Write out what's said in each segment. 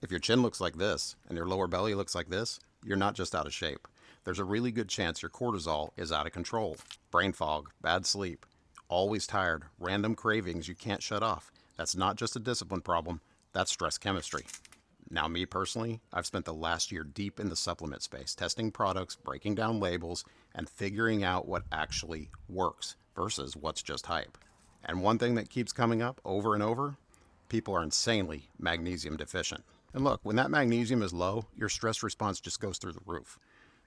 If your chin looks like this and your lower belly looks like this, you're not just out of shape. There's a really good chance your cortisol is out of control. Brain fog, bad sleep, always tired, random cravings you can't shut off. That's not just a discipline problem, that's stress chemistry. Now, me personally, I've spent the last year deep in the supplement space, testing products, breaking down labels, and figuring out what actually works versus what's just hype. And one thing that keeps coming up over and over, people are insanely magnesium deficient. And look, when that magnesium is low, your stress response just goes through the roof.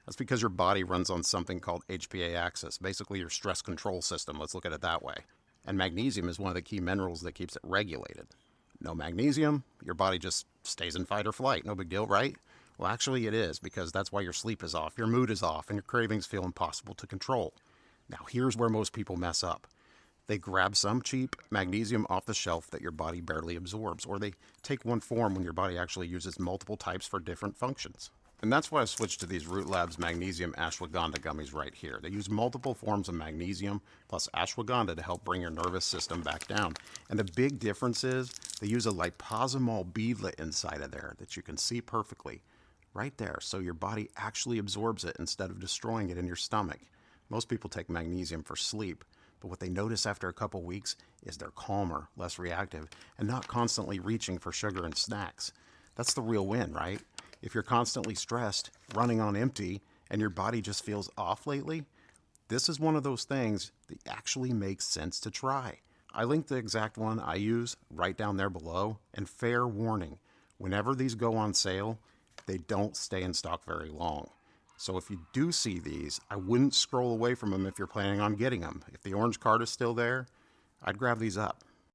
That's because your body runs on something called HPA axis, basically your stress control system. Let's look at it that way. And magnesium is one of the key minerals that keeps it regulated. No magnesium, your body just stays in fight or flight. No big deal, right? Well, actually, it is, because that's why your sleep is off, your mood is off, and your cravings feel impossible to control. Now, here's where most people mess up. They grab some cheap magnesium off the shelf that your body barely absorbs, or they take one form when your body actually uses multiple types for different functions. And that's why I switched to these Root Labs magnesium ashwagandha gummies right here. They use multiple forms of magnesium plus ashwagandha to help bring your nervous system back down. And the big difference is they use a liposomol beadlet inside of there that you can see perfectly right there, so your body actually absorbs it instead of destroying it in your stomach. Most people take magnesium for sleep, but what they notice after a couple weeks is they're calmer, less reactive, and not constantly reaching for sugar and snacks. That's the real win, right? If you're constantly stressed, running on empty, and your body just feels off lately, this is one of those things that actually makes sense to try. I linked the exact one I use right down there below, and fair warning, whenever these go on sale, they don't stay in stock very long. So if you do see these, I wouldn't scroll away from them if you're planning on getting them. If the orange card is still there, I'd grab these up.